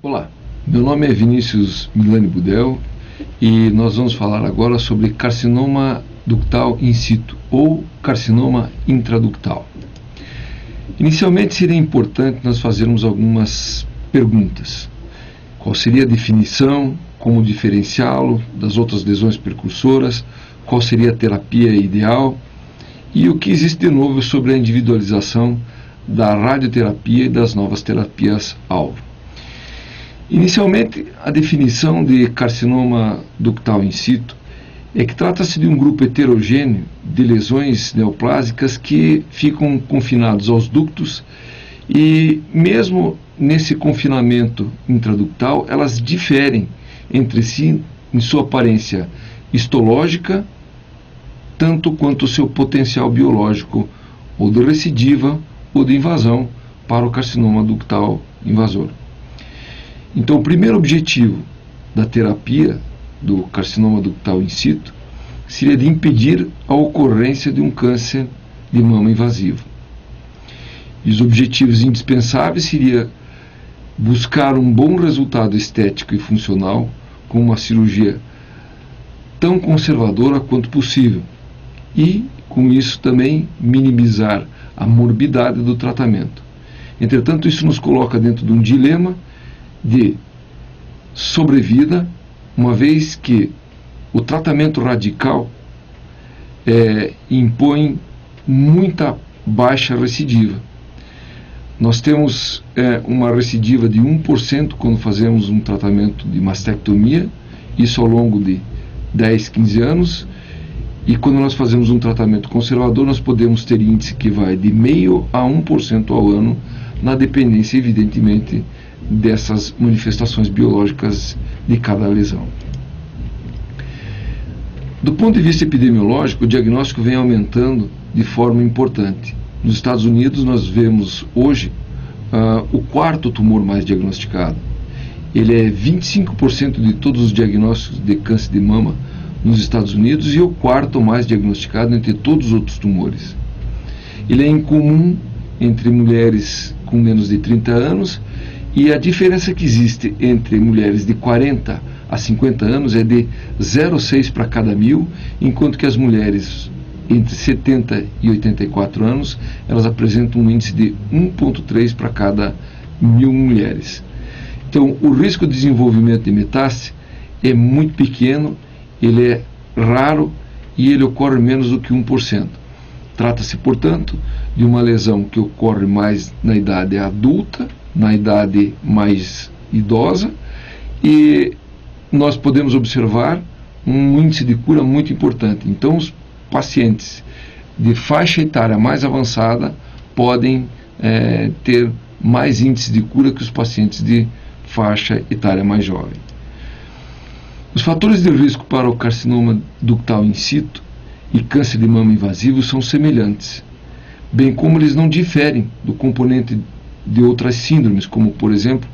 Olá, meu nome é Vinícius Milani Budel e nós vamos falar agora sobre carcinoma ductal in situ ou carcinoma intraductal. Inicialmente seria importante nós fazermos algumas perguntas. Qual seria a definição, como diferenciá-lo das outras lesões precursoras, qual seria a terapia ideal e o que existe de novo sobre a individualização da radioterapia e das novas terapias-alvo. Inicialmente, a definição de carcinoma ductal in situ é que trata-se de um grupo heterogêneo de lesões neoplásicas que ficam confinados aos ductos e, mesmo nesse confinamento intraductal, elas diferem entre si em sua aparência histológica, tanto quanto o seu potencial biológico, ou de recidiva ou de invasão para o carcinoma ductal invasor. Então, o primeiro objetivo da terapia do carcinoma ductal in situ seria de impedir a ocorrência de um câncer de mama invasivo. E os objetivos indispensáveis seria buscar um bom resultado estético e funcional com uma cirurgia tão conservadora quanto possível e, com isso, também minimizar a morbidade do tratamento. Entretanto, isso nos coloca dentro de um dilema de sobrevida, uma vez que o tratamento radical impõe muita baixa recidiva. Nós temos uma recidiva de 1% quando fazemos um tratamento de mastectomia, isso ao longo de 10, 15 anos, e quando nós fazemos um tratamento conservador, nós podemos ter índice que vai de 0,5% a 1% ao ano, na dependência, evidentemente, dessas manifestações biológicas de cada lesão. Do ponto de vista epidemiológico, o diagnóstico vem aumentando de forma importante. Nos Estados Unidos, nós vemos hoje o quarto tumor mais diagnosticado. Ele é 25% de todos os diagnósticos de câncer de mama nos Estados Unidos e o quarto mais diagnosticado entre todos os outros tumores. Ele é incomum entre mulheres com menos de 30 anos e a diferença que existe entre mulheres de 40 a 50 anos é de 0,6 para cada 1.000, enquanto que as mulheres entre 70 e 84 anos, elas apresentam um índice de 1,3 para cada 1.000 mulheres. Então, o risco de desenvolvimento de metástase é muito pequeno, ele é raro e ele ocorre menos do que 1%. Trata-se, portanto, de uma lesão que ocorre mais na idade adulta, na idade mais idosa, e nós podemos observar um índice de cura muito importante. Então, os pacientes de faixa etária mais avançada podem ter mais índice de cura que os pacientes de faixa etária mais jovem. Os fatores de risco para o carcinoma ductal in situ e câncer de mama invasivo são semelhantes, bem como eles não diferem do componente de outras síndromes, como, por exemplo,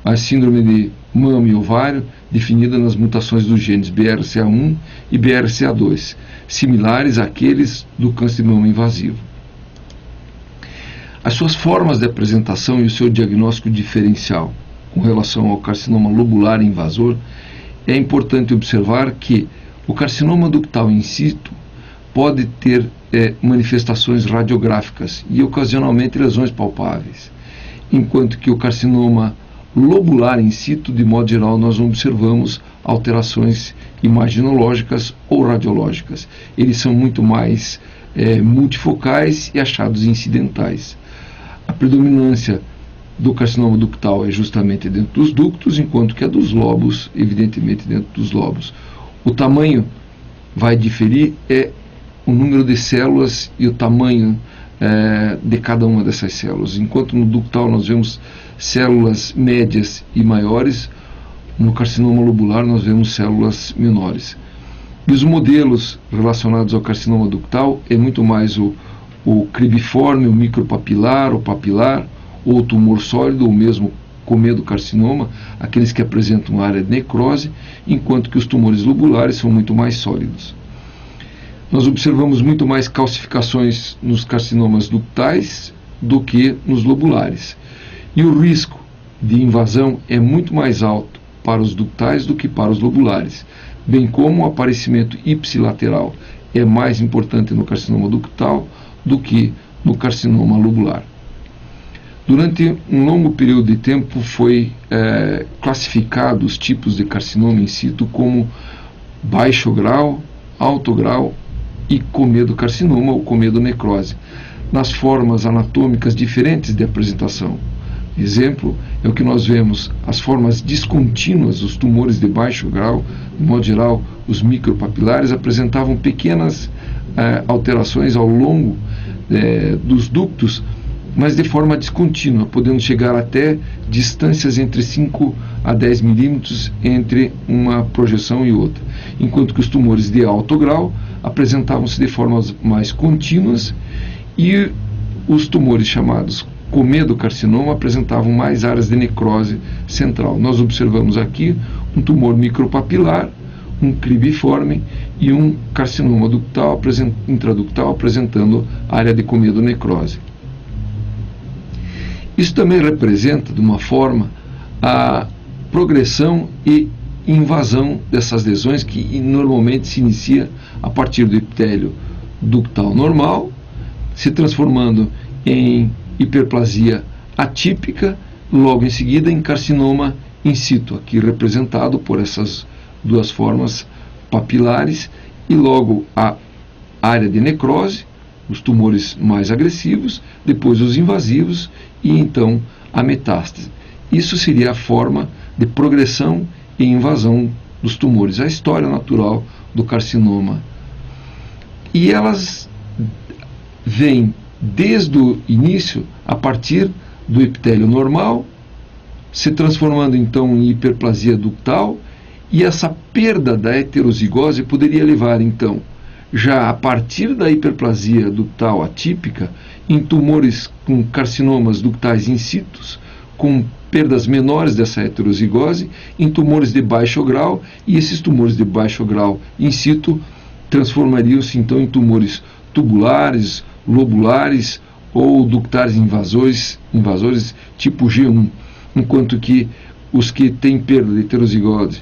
a síndrome de mama e ovário, definida nas mutações dos genes BRCA1 e BRCA2, similares àqueles do câncer de mama invasivo. As suas formas de apresentação e o seu diagnóstico diferencial com relação ao carcinoma lobular invasor, é importante observar que o carcinoma ductal in situ pode ter manifestações radiográficas e ocasionalmente lesões palpáveis, enquanto que o carcinoma lobular in situ, de modo geral, nós não observamos alterações imaginológicas ou radiológicas. Eles são muito mais multifocais e achados incidentais. A predominância do carcinoma ductal é justamente dentro dos ductos, enquanto que a dos lobos, evidentemente, dentro dos lobos. O tamanho vai diferir, o número de células e o tamanho de cada uma dessas células. Enquanto no ductal nós vemos células médias e maiores, no carcinoma lobular nós vemos células menores. E os modelos relacionados ao carcinoma ductal é muito mais o cribiforme, o micropapilar, o papilar, ou o tumor sólido, ou mesmo comedocarcinoma, aqueles que apresentam área de necrose, enquanto que os tumores lobulares são muito mais sólidos. Nós observamos muito mais calcificações nos carcinomas ductais do que nos lobulares. E o risco de invasão é muito mais alto para os ductais do que para os lobulares, bem como o aparecimento ipsilateral é mais importante no carcinoma ductal do que no carcinoma lobular. Durante um longo período de tempo foi classificado os tipos de carcinoma in situ como baixo grau, alto grau e comedocarcinoma ou comedonecrose, nas formas anatômicas diferentes de apresentação. Exemplo é o que nós vemos, as formas descontínuas, os tumores de baixo grau, de modo geral, os micropapilares apresentavam pequenas alterações ao longo dos ductos, mas de forma descontínua, podendo chegar até distâncias entre 5 a 10 milímetros entre uma projeção e outra, enquanto que os tumores de alto grau apresentavam-se de formas mais contínuas e os tumores chamados comedocarcinoma apresentavam mais áreas de necrose central. Nós observamos aqui um tumor micropapilar, um cribiforme e um carcinoma ductal, intraductal apresentando área de comedonecrose. Isso também representa, de uma forma, a progressão e invasão dessas lesões que normalmente se inicia a partir do epitélio ductal normal, se transformando em hiperplasia atípica, logo em seguida em carcinoma in situ, aqui representado por essas duas formas papilares, e logo a área de necrose, os tumores mais agressivos, depois os invasivos e então a metástase. Isso seria a forma de progressão e invasão dos tumores, a história natural do carcinoma. E elas vêm desde o início, a partir do epitélio normal, se transformando então em hiperplasia ductal, e essa perda da heterozigose poderia levar então, já a partir da hiperplasia ductal atípica, em tumores com carcinomas ductais in situ, com perdas menores dessa heterozigose, em tumores de baixo grau, e esses tumores de baixo grau in situ transformariam-se então em tumores tubulares, lobulares ou ductais invasores tipo G1, enquanto que os que têm perda de heterozigose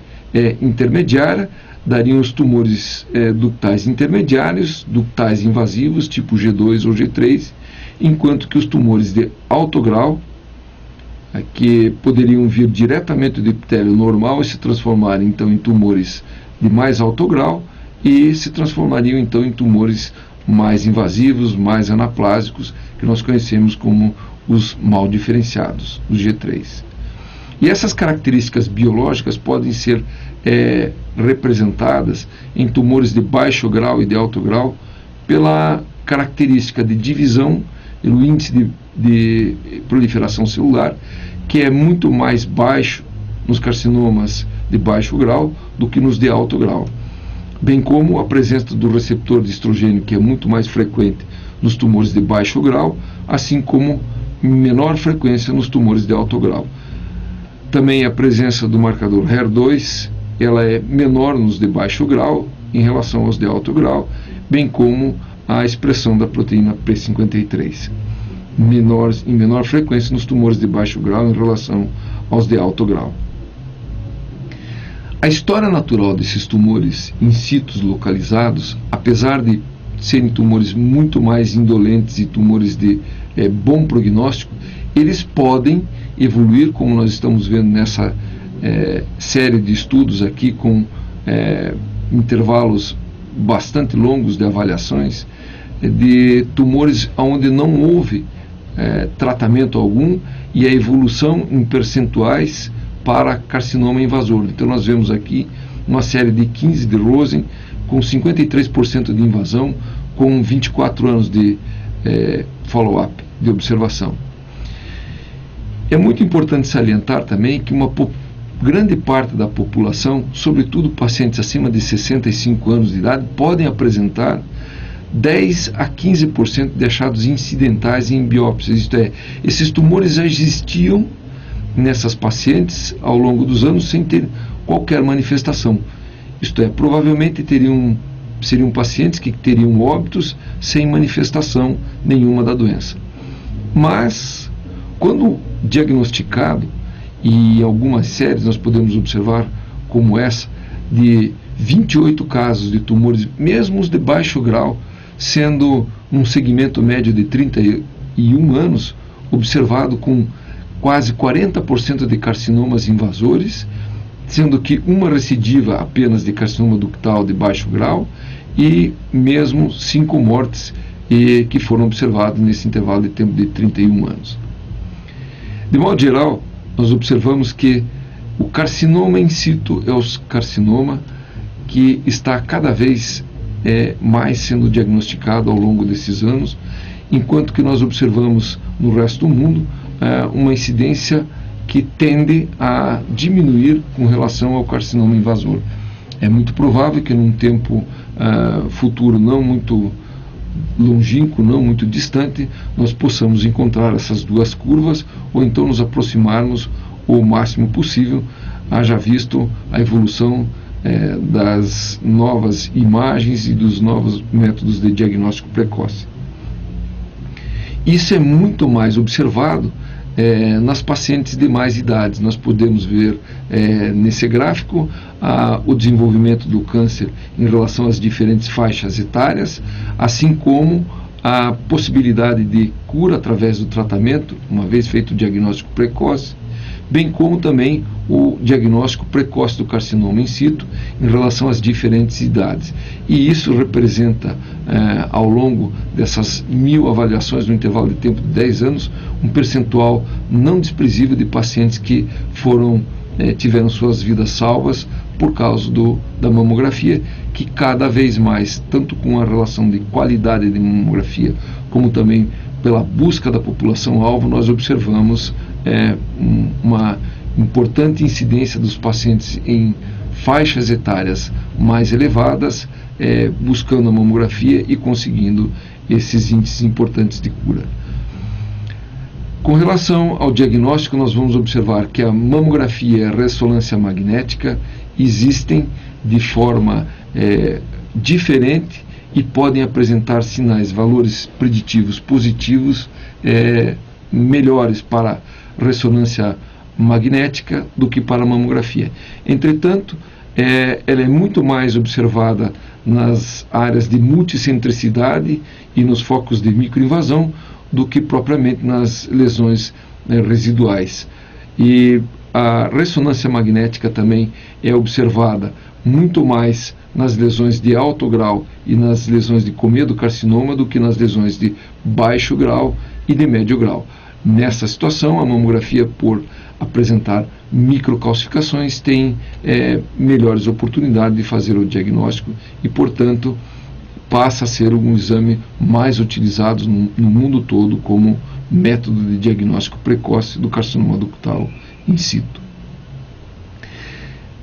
intermediária dariam os tumores ductais intermediários, ductais invasivos tipo G2 ou G3, enquanto que os tumores de alto grau, que poderiam vir diretamente do epitélio normal e se transformarem então em tumores de mais alto grau e se transformariam então em tumores mais invasivos, mais anaplásicos, que nós conhecemos como os mal diferenciados, os G3. E essas características biológicas podem ser representadas em tumores de baixo grau e de alto grau pela característica de divisão, pelo índice de proliferação celular, que é muito mais baixo nos carcinomas de baixo grau do que nos de alto grau, bem como a presença do receptor de estrogênio, que é muito mais frequente nos tumores de baixo grau, assim como menor frequência nos tumores de alto grau. Também a presença do marcador HER2, ela é menor nos de baixo grau em relação aos de alto grau, bem como a expressão da proteína P53, em menor frequência nos tumores de baixo grau em relação aos de alto grau. A história natural desses tumores in situ localizados, apesar de serem tumores muito mais indolentes e tumores de bom prognóstico, eles podem evoluir, como nós estamos vendo nessa série de estudos aqui, com intervalos bastante longos de avaliações, de tumores onde não houve tratamento algum e a evolução em percentuais para carcinoma invasor. Então nós vemos aqui uma série de 15 de Rosen com 53% de invasão, com 24 anos de follow-up, de observação. É muito importante salientar também que uma grande parte da população, sobretudo pacientes acima de 65 anos de idade, podem apresentar 10 a 15% de achados incidentais em biópsias, isto é, esses tumores já existiam nessas pacientes ao longo dos anos sem ter qualquer manifestação, isto é, provavelmente seriam pacientes que teriam óbitos sem manifestação nenhuma da doença. Mas, quando diagnosticado e em algumas séries nós podemos observar, como essa, de 28 casos de tumores, mesmo os de baixo grau, sendo um segmento médio de 31 anos, observado com quase 40% de carcinomas invasores, sendo que uma recidiva apenas de carcinoma ductal de baixo grau e mesmo 5 mortes que foram observadas nesse intervalo de tempo de 31 anos. De modo geral, nós observamos que o carcinoma in situ é o carcinoma que está cada vez mais sendo diagnosticado ao longo desses anos, enquanto que nós observamos no resto do mundo uma incidência que tende a diminuir com relação ao carcinoma invasor. É muito provável que num tempo futuro não muito longínquo, não muito distante, nós possamos encontrar essas duas curvas, ou então nos aproximarmos o máximo possível, haja visto a evolução das novas imagens e dos novos métodos de diagnóstico precoce. Isso é muito mais observado nas pacientes de mais idades. Nós podemos ver nesse gráfico o desenvolvimento do câncer em relação às diferentes faixas etárias, assim como a possibilidade de cura através do tratamento, uma vez feito o diagnóstico precoce, bem como também o diagnóstico precoce do carcinoma in situ em relação às diferentes idades. E isso representa, ao longo dessas 1000 avaliações no intervalo de tempo de 10 anos, um percentual não desprezível de pacientes que tiveram suas vidas salvas por causa da mamografia, que cada vez mais, tanto com a relação de qualidade de mamografia, como também pela busca da população-alvo, nós observamos uma importante incidência dos pacientes em faixas etárias mais elevadas, buscando a mamografia e conseguindo esses índices importantes de cura. Com relação ao diagnóstico, nós vamos observar que a mamografia e a ressonância magnética existem de forma diferente e podem apresentar sinais, valores preditivos positivos melhores para ressonância magnética do que para a mamografia. Entretanto, ela é muito mais observada nas áreas de multicentricidade e nos focos de microinvasão do que propriamente nas lesões residuais. E a ressonância magnética também é observada muito mais nas lesões de alto grau e nas lesões de comedocarcinoma do que nas lesões de baixo grau e de médio grau. Nessa situação, a mamografia, por apresentar microcalcificações, tem melhores oportunidades de fazer o diagnóstico e, portanto, passa a ser um exame mais utilizado no mundo todo como método de diagnóstico precoce do carcinoma ductal in situ.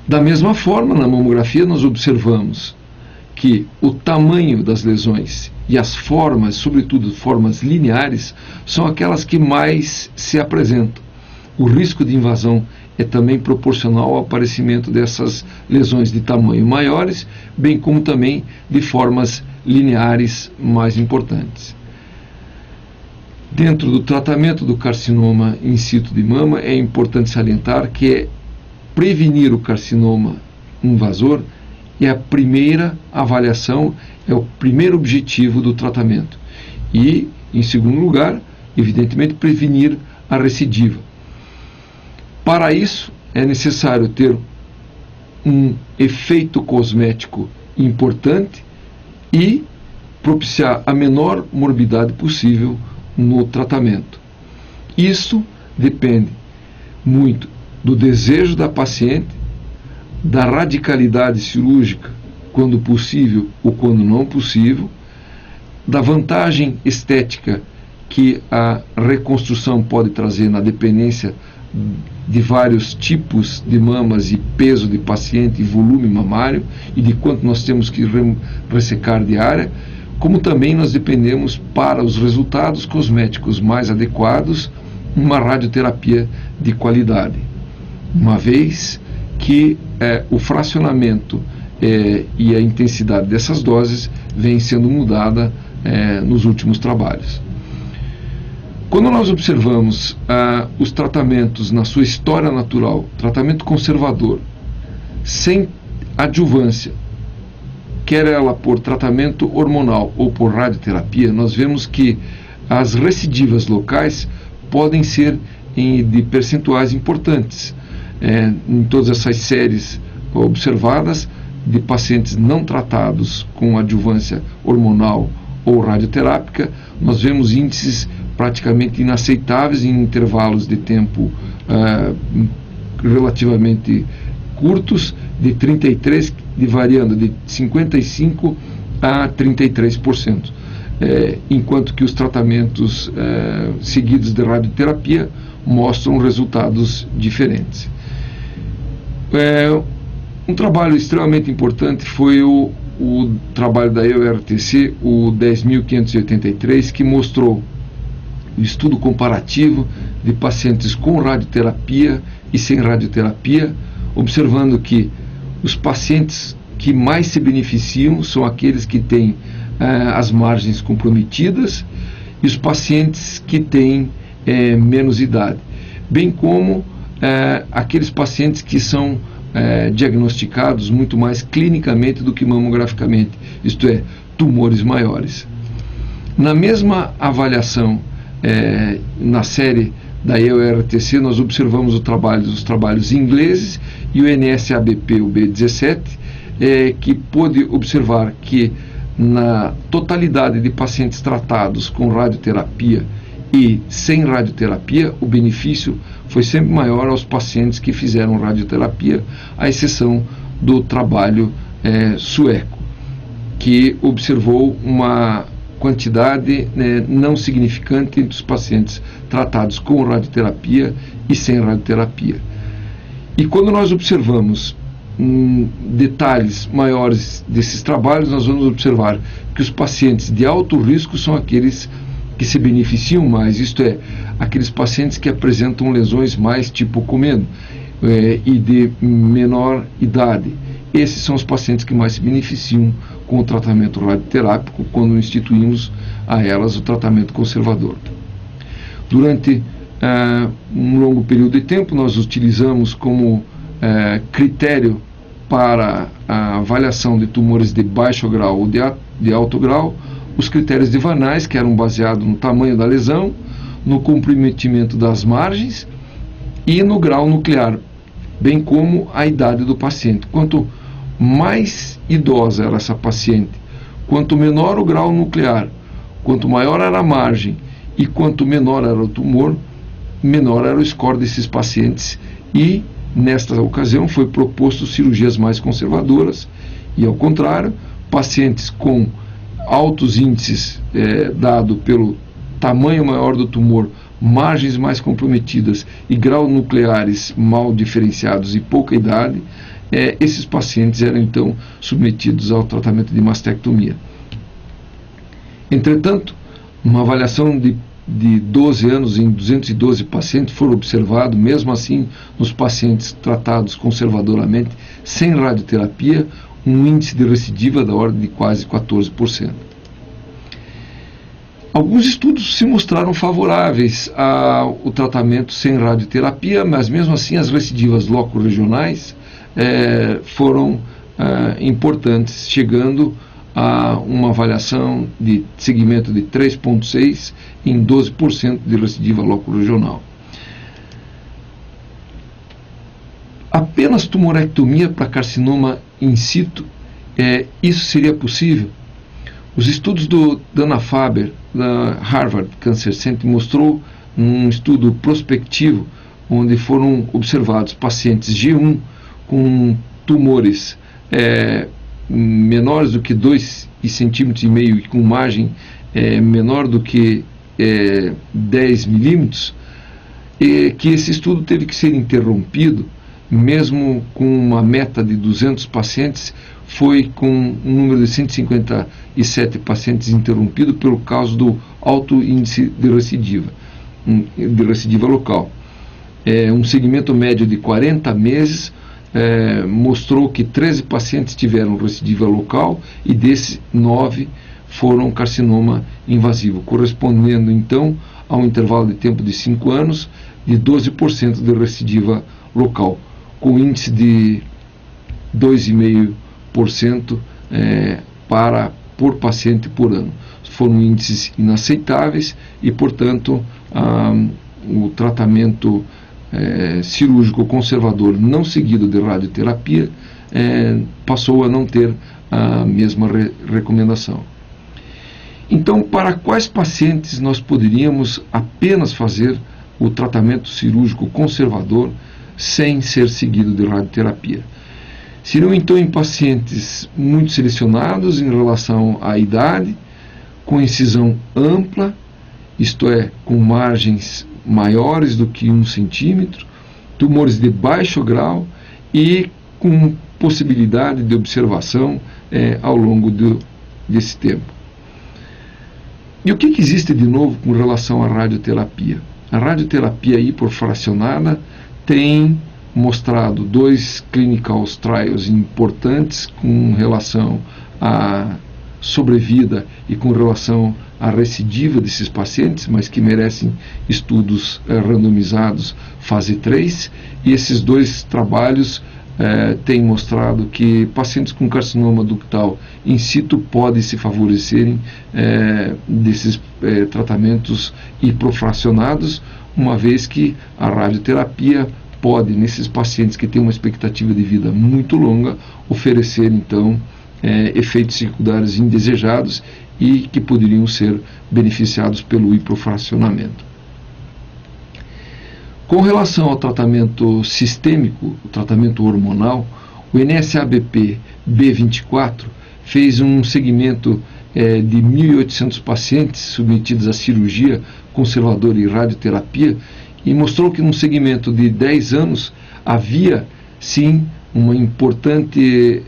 Da mesma forma, na mamografia nós observamos que o tamanho das lesões e as formas, sobretudo formas lineares, são aquelas que mais se apresentam. O risco de invasão é também proporcional ao aparecimento dessas lesões de tamanho maiores, bem como também de formas lineares mais importantes. Dentro do tratamento do carcinoma in situ de mama, é importante salientar que prevenir o carcinoma invasor é a primeira avaliação, é o primeiro objetivo do tratamento. E, em segundo lugar, evidentemente, prevenir a recidiva. Para isso, é necessário ter um efeito cosmético importante e propiciar a menor morbidade possível no tratamento. Isso depende muito do desejo da paciente, da radicalidade cirúrgica, quando possível ou quando não possível, da vantagem estética que a reconstrução pode trazer na dependência de vários tipos de mamas e peso de paciente e volume mamário e de quanto nós temos que ressecar de área, como também nós dependemos, para os resultados cosméticos mais adequados, uma radioterapia de qualidade, uma vez que o fracionamento e a intensidade dessas doses vem sendo mudada nos últimos trabalhos. Quando nós observamos os tratamentos na sua história natural, tratamento conservador, sem adjuvância, quer ela por tratamento hormonal ou por radioterapia, nós vemos que as recidivas locais podem ser de percentuais importantes. Em todas essas séries observadas de pacientes não tratados com adjuvância hormonal ou radioterápica, nós vemos índices praticamente inaceitáveis em intervalos de tempo relativamente curtos, de 33%, variando de 55% a 33%, enquanto que os tratamentos seguidos de radioterapia mostram resultados diferentes. Um trabalho extremamente importante foi o trabalho da EORTC, o 10.583, que mostrou o estudo comparativo de pacientes com radioterapia e sem radioterapia, observando que os pacientes que mais se beneficiam são aqueles que têm as margens comprometidas e os pacientes que têm menos idade, bem como aqueles pacientes que são diagnosticados muito mais clinicamente do que mamograficamente, isto é, tumores maiores. Na mesma avaliação, na série da EORTC, nós observamos os trabalhos ingleses e o NSABP, o B17, que pôde observar que na totalidade de pacientes tratados com radioterapia e sem radioterapia, o benefício foi sempre maior aos pacientes que fizeram radioterapia, à exceção do trabalho sueco, que observou uma quantidade não significante entre os pacientes tratados com radioterapia e sem radioterapia. E quando nós observamos detalhes maiores desses trabalhos, nós vamos observar que os pacientes de alto risco são aqueles que se beneficiam mais, isto é, aqueles pacientes que apresentam lesões mais tipo comendo e de menor idade. Esses são os pacientes que mais se beneficiam com o tratamento radioterápico quando instituímos a elas o tratamento conservador. Durante um longo período de tempo, nós utilizamos como critério para a avaliação de tumores de baixo grau ou de alto grau os critérios de Van Nuys, que eram baseados no tamanho da lesão, no comprometimento das margens e no grau nuclear, bem como a idade do paciente. Quanto mais idosa era essa paciente, quanto menor o grau nuclear, quanto maior era a margem e quanto menor era o tumor, menor era o score desses pacientes, e nesta ocasião foi proposto cirurgias mais conservadoras e, ao contrário, pacientes com altos índices dado pelo tamanho maior do tumor, margens mais comprometidas e graus nucleares mal diferenciados e pouca idade, esses pacientes eram então submetidos ao tratamento de mastectomia. Entretanto, uma avaliação de 12 anos em 212 pacientes foram observados, mesmo assim, nos pacientes tratados conservadoramente, sem radioterapia, um índice de recidiva da ordem de quase 14%. Alguns estudos se mostraram favoráveis ao tratamento sem radioterapia, mas mesmo assim as recidivas loco-regionais foram importantes, chegando a uma avaliação de segmento de 3,6 em 12% de recidiva loco-regional. Apenas tumorectomia para carcinoma in situ, isso seria possível? Os estudos do Dana-Farber, da Harvard Cancer Center, mostrou um estudo prospectivo onde foram observados pacientes G1 com tumores menores do que 2,5 centímetros e com margem menor do que 10 milímetros, e que esse estudo teve que ser interrompido, mesmo com uma meta de 200 pacientes, foi com um número de 157 pacientes interrompido pelo causa do alto índice de recidiva local. Um segmento médio de 40 meses mostrou que 13 pacientes tiveram recidiva local e desses 9 foram carcinoma invasivo, correspondendo então a um intervalo de tempo de 5 anos de 12% de recidiva local, com índice de 2,5% por paciente por ano. Foram índices inaceitáveis e, portanto, o tratamento cirúrgico conservador não seguido de radioterapia passou a não ter a mesma recomendação. Então, para quais pacientes nós poderíamos apenas fazer o tratamento cirúrgico conservador sem ser seguido de radioterapia? Seriam então em pacientes muito selecionados em relação à idade, com incisão ampla, isto é, com margens maiores do que 1 centímetro, tumores de baixo grau e com possibilidade de observação ao longo desse tempo. E o que existe de novo com relação à radioterapia? A radioterapia hiperfracionada tem mostrado 2 clinical trials importantes com relação à sobrevida e com relação à recidiva desses pacientes, mas que merecem estudos randomizados fase 3, e esses 2 trabalhos têm mostrado que pacientes com carcinoma ductal in situ podem se favorecerem desses tratamentos hiperfracionados, uma vez que a radioterapia pode, nesses pacientes que têm uma expectativa de vida muito longa, oferecer então efeitos secundários indesejados e que poderiam ser beneficiados pelo hiperfracionamento. Com relação ao tratamento sistêmico, o tratamento hormonal, o NSABP B24 fez um segmento de 1.800 pacientes submetidos à cirurgia conservadora e radioterapia e mostrou que num segmento de 10 anos havia sim uma importante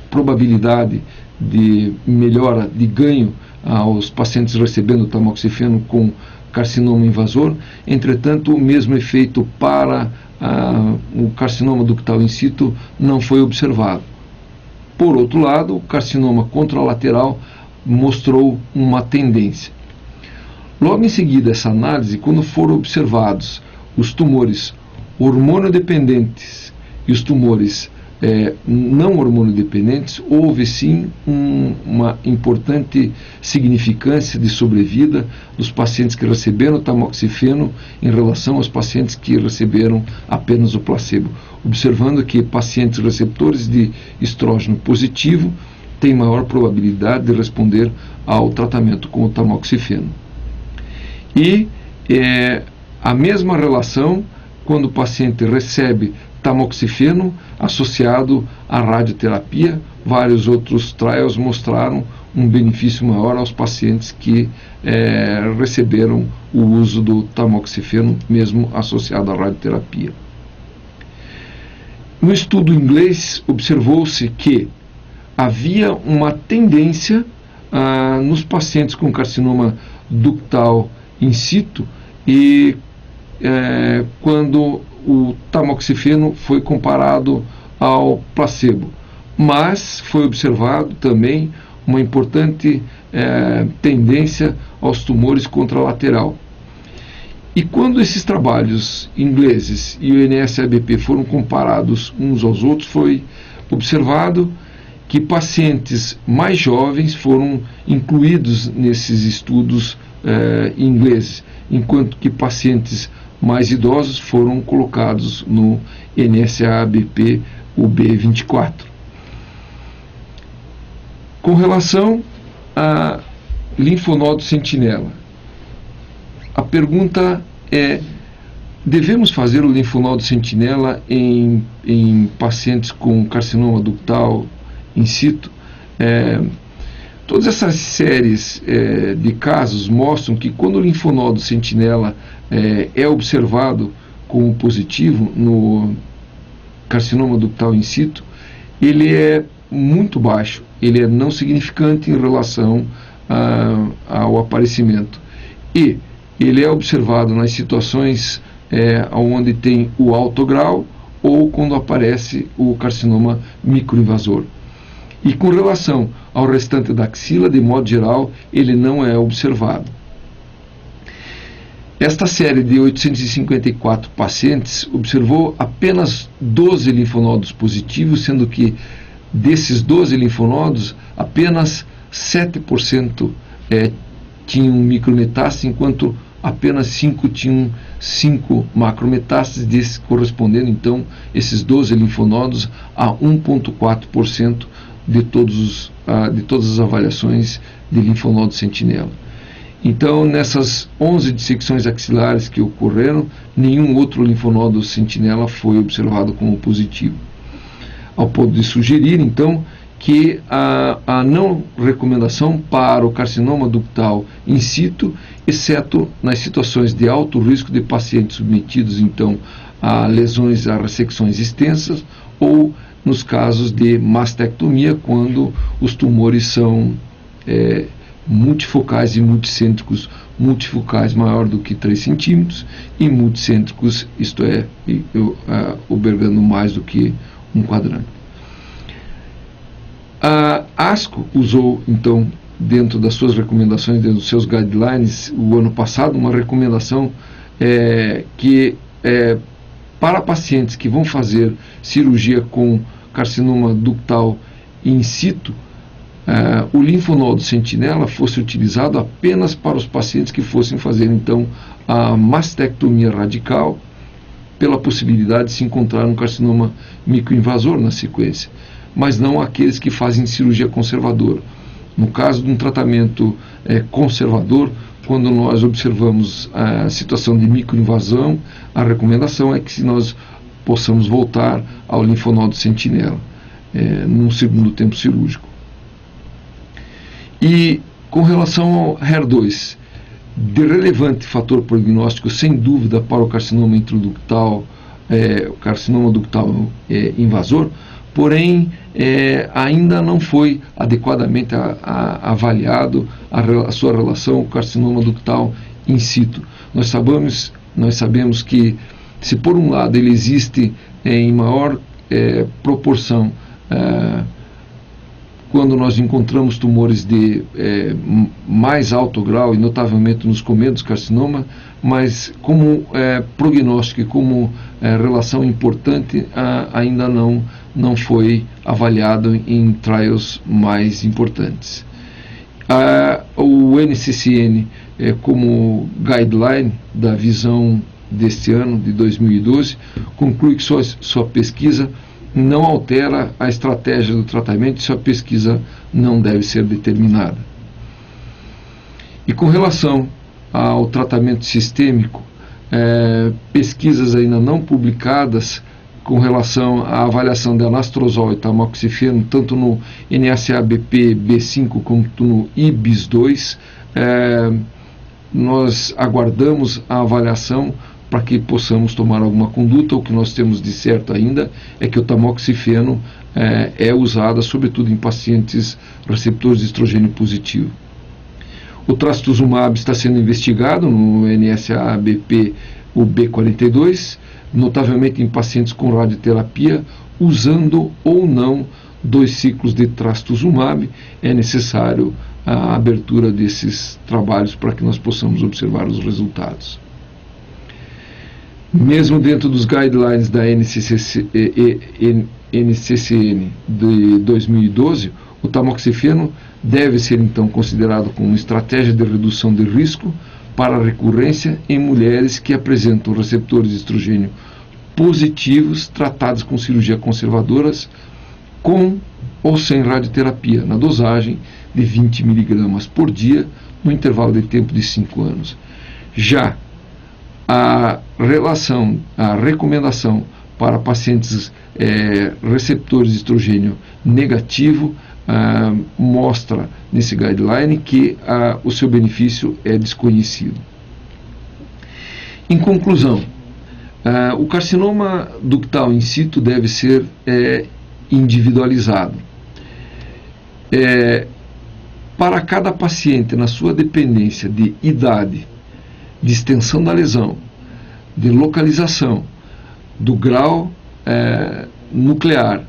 probabilidade de melhora, de ganho aos pacientes recebendo tamoxifeno com carcinoma invasor. Entretanto, o mesmo efeito para o carcinoma ductal in situ não foi observado. Por outro lado, o carcinoma contralateral mostrou uma tendência. Logo em seguida essa análise, quando foram observados os tumores hormonodependentes e os tumores não hormonodependentes, houve sim uma importante significância de sobrevida dos pacientes que receberam tamoxifeno em relação aos pacientes que receberam apenas o placebo, observando que pacientes receptores de estrógeno positivo têm maior probabilidade de responder ao tratamento com o tamoxifeno. E a mesma relação quando o paciente recebe tamoxifeno associado à radioterapia. Vários outros trials mostraram um benefício maior aos pacientes que receberam o uso do tamoxifeno, mesmo associado à radioterapia. No estudo inglês, observou-se que havia uma tendência nos pacientes com carcinoma ductal in situ e quando o tamoxifeno foi comparado ao placebo, mas foi observado também uma importante tendência aos tumores contralateral. E quando esses trabalhos ingleses e o NSABP foram comparados uns aos outros, foi observado que pacientes mais jovens foram incluídos nesses estudos ingleses, enquanto que pacientes mais idosos foram colocados no NSABP, o B24. Com relação a linfonodo sentinela, a pergunta é: devemos fazer o linfonodo sentinela em pacientes com carcinoma ductal in situ? Todas essas séries de casos mostram que quando o linfonodo sentinela é observado como positivo no carcinoma ductal in situ, ele é muito baixo, ele é não significante em relação ao aparecimento. E ele é observado nas situações onde tem o alto grau ou quando aparece o carcinoma microinvasor. E com relação ao restante da axila, de modo geral, ele não é observado. Esta série de 854 pacientes observou apenas 12 linfonodos positivos, sendo que desses 12 linfonodos, apenas 7% tinham micrometástases, enquanto apenas 5 tinham 5 macrometástases, correspondendo então esses 12 linfonodos a 1,4% de todas as avaliações de linfonodo sentinela. Então, nessas 11 dissecções axilares que ocorreram, nenhum outro linfonodo sentinela foi observado como positivo, ao ponto de sugerir, então, que a não recomendação para o carcinoma ductal in situ, exceto nas situações de alto risco de pacientes submetidos, então, a lesões, a ressecções extensas, ou nos casos de mastectomia, quando os tumores são multifocais e multicêntricos, multifocais maior do que 3 centímetros e multicêntricos, isto é, albergando mais do que um quadrante. A ASCO usou, então, dentro das suas recomendações, dentro dos seus guidelines, o ano passado, uma recomendação que para pacientes que vão fazer cirurgia com carcinoma ductal in situ, o linfonodo sentinela fosse utilizado apenas para os pacientes que fossem fazer, então, a mastectomia radical, pela possibilidade de se encontrar um carcinoma microinvasor na sequência, mas não aqueles que fazem cirurgia conservadora. No caso de um tratamento conservador, quando nós observamos a situação de microinvasão, a recomendação é que nós possamos voltar ao linfonodo sentinela num segundo tempo cirúrgico. E com relação ao HER2, de relevante fator prognóstico, sem dúvida, para o carcinoma intraductal, o carcinoma ductal invasor, porém ainda não foi adequadamente avaliado a sua relação com o carcinoma ductal in situ. Nós sabemos que, se por um lado ele existe em maior proporção quando nós encontramos tumores de mais alto grau, e notavelmente nos comedos carcinoma, mas como prognóstico e como relação importante ainda não foi avaliado em trials mais importantes. O NCCN, como guideline da visão deste ano, de 2012, conclui que sua pesquisa não altera a estratégia do tratamento, sua pesquisa não deve ser determinada. E com relação ao tratamento sistêmico, pesquisas ainda não publicadas com relação à avaliação de anastrozol e tamoxifeno, tanto no NSABP B5 quanto no IBIS-2, nós aguardamos a avaliação para que possamos tomar alguma conduta. O que nós temos de certo ainda é que o tamoxifeno é usado sobretudo em pacientes receptores de estrogênio positivo. O trastuzumab está sendo investigado no NSABP, o B42, notavelmente em pacientes com radioterapia, usando ou não 2 ciclos de trastuzumab. É necessário a abertura desses trabalhos para que nós possamos observar os resultados. Mesmo dentro dos guidelines da NCCN de 2012, o tamoxifeno deve ser então considerado como uma estratégia de redução de risco para a recorrência em mulheres que apresentam receptores de estrogênio positivos tratados com cirurgia conservadoras, com ou sem radioterapia, na dosagem de 20 mg por dia, no intervalo de tempo de 5 anos. Já a recomendação para pacientes receptores de estrogênio negativo mostra nesse guideline que o seu benefício é desconhecido. Em conclusão, o carcinoma ductal in situ deve ser individualizado. Para cada paciente, na sua dependência de idade, de extensão da lesão, de localização, do grau nuclear,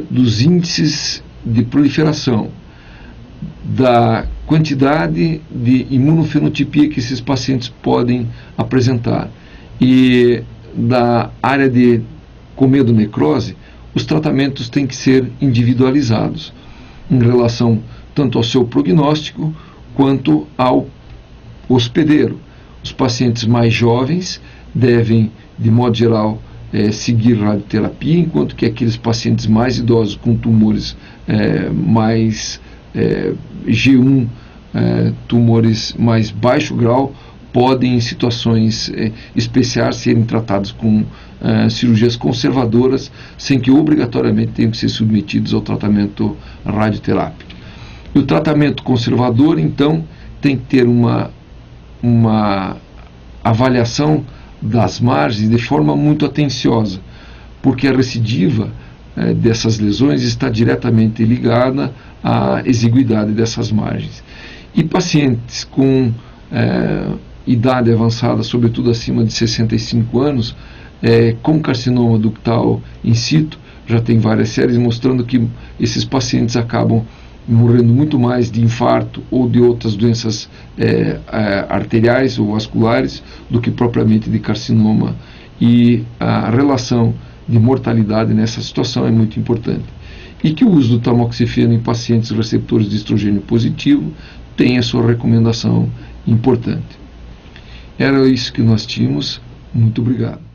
dos índices de proliferação, da quantidade de imunofenotipia que esses pacientes podem apresentar e da área de comedo-necrose, os tratamentos têm que ser individualizados em relação tanto ao seu prognóstico quanto ao hospedeiro. Os pacientes mais jovens devem, de modo geral, seguir radioterapia, enquanto que aqueles pacientes mais idosos com tumores mais G1, tumores mais baixo grau, podem, em situações especiais, serem tratados com cirurgias conservadoras, sem que obrigatoriamente tenham que ser submetidos ao tratamento radioterápico. E o tratamento conservador, então, tem que ter uma avaliação das margens de forma muito atenciosa, porque a recidiva dessas lesões está diretamente ligada à exiguidade dessas margens. E pacientes com idade avançada, sobretudo acima de 65 anos, com carcinoma ductal in situ, já tem várias séries mostrando que esses pacientes acabam morrendo muito mais de infarto ou de outras doenças arteriais ou vasculares do que propriamente de carcinoma, e a relação de mortalidade nessa situação é muito importante. E que o uso do tamoxifeno em pacientes receptores de estrogênio positivo tem a sua recomendação importante. Era isso que nós tínhamos. Muito obrigado.